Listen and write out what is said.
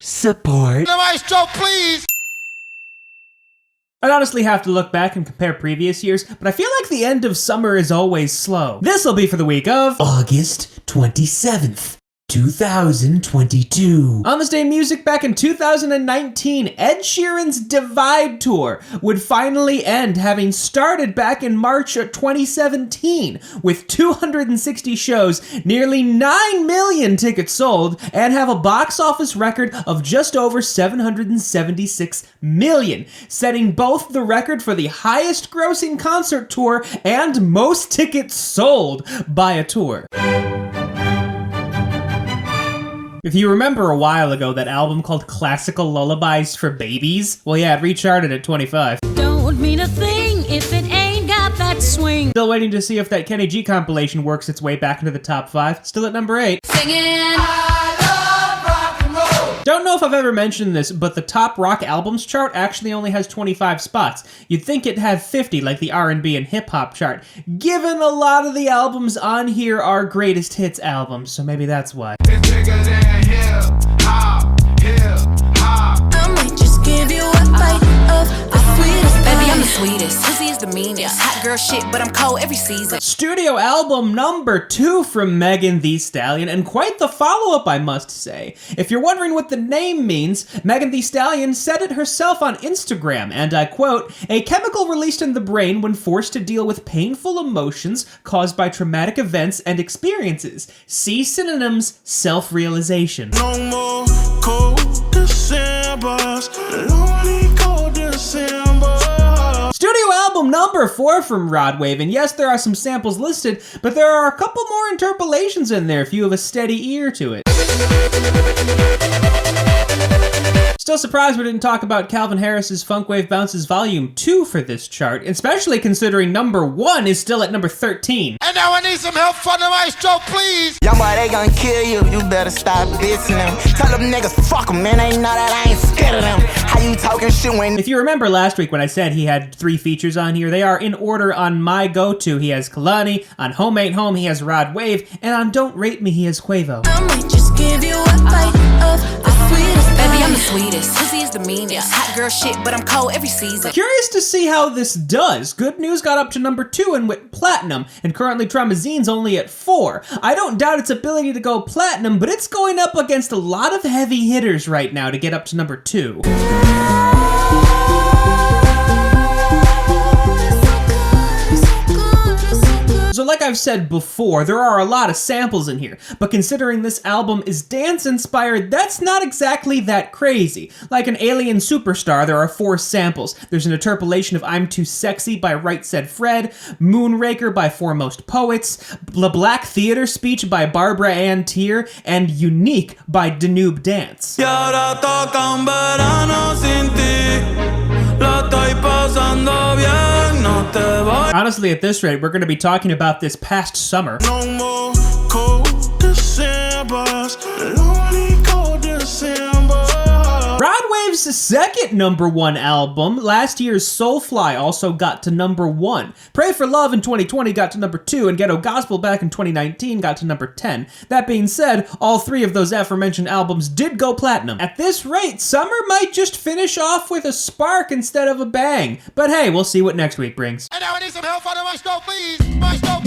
Support. The maestro, please! I'd honestly have to look back and compare previous years, but I feel like the end of summer is always slow. This'll be for the week of August 27th. 2022. On this day in music, back in 2019, Ed Sheeran's Divide Tour would finally end, having started back in March of 2017 with 260 shows, nearly 9 million tickets sold, and have a box office record of just over 776 million, setting both the record for the highest grossing concert tour and most tickets sold by a tour. If you remember a while ago that album called Classical Lullabies for Babies, well yeah, it recharted at 25. Don't mean a thing if it ain't got that swing. Still waiting to see if that Kenny G compilation works its way back into the top 5. Still at number 8. Singing. Don't know if I've ever mentioned this, but the top rock albums chart actually only has 25 spots. You'd think it'd have 50 like the R&B and hip-hop chart, given a lot of the albums on here are greatest hits albums, so maybe that's why. It's bigger than hip-hop, hip-hop. I might just give you a bite of the sweetest. Baby, I'm the sweetest. Pussy is the meanest. Hot girl shit, but I'm cold every season. Studio album number 2 from Megan Thee Stallion, and quite the follow-up, I must say. If you're wondering what the name means, Megan Thee Stallion said it herself on Instagram, and I quote, "A chemical released in the brain when forced to deal with painful emotions caused by traumatic events and experiences. See synonyms, self-realization." No more cold Decembers, lonely cold December. Studio album number 4 from Rod Wave, and yes, there are some samples listed, but there are a couple more interpolations in there if you have a steady ear to it. Still surprised we didn't talk about Calvin Harris's Funk Wave Bounces Volume 2 for this chart, especially considering number 1 is still at number 13. And now I need some help from the maestro, please! YoungBoy, they gon' kill you, you better stop dissing them. Tell them niggas, fuck them, man, ain't know that I ain't scared of them. How you talking shit when... If you remember last week when I said he had 3 features on here, they are in order on my go-to. He has Kalani, on Home Ain't Home he has Rod Wave, and on Don't Rate Me he has Quavo. I might just give you a bite of the sweetest. Baby, I'm the sweetest. Pussy is the meanest. Hot girl shit, but I'm cold every season. Curious to see how this does. Good News got up to number 2 and went platinum, and currently Traumazine's only at 4. I don't doubt its ability to go platinum, but it's going up against a lot of heavy hitters right now to get up to number 2. So like I've said before, there are a lot of samples in here, but considering this album is dance-inspired, that's not exactly that crazy. Like an Alien Superstar, there are 4 samples. There's an interpolation of I'm Too Sexy by Right Said Fred, Moonraker by Foremost Poets, The Black Theater Speech by Barbara Ann Tier, and Unique by Danube Dance. Y ahora toca un verano sin ti. La estoy pasando bien, no te voy. Honestly, at this rate, we're going to be talking about this past summer. No more cold Decembers, lonely cold December. Rod Wave's second number 1 album, last year's Soulfly, also got to number 1. Pray for Love in 2020 got to number 2, and Ghetto Gospel back in 2019 got to number 10. That being said, all 3 of those aforementioned albums did go platinum. At this rate, summer might just finish off with a spark instead of a bang. But hey, we'll see what next week brings. And now I need some help from the maestro, please! Maestro!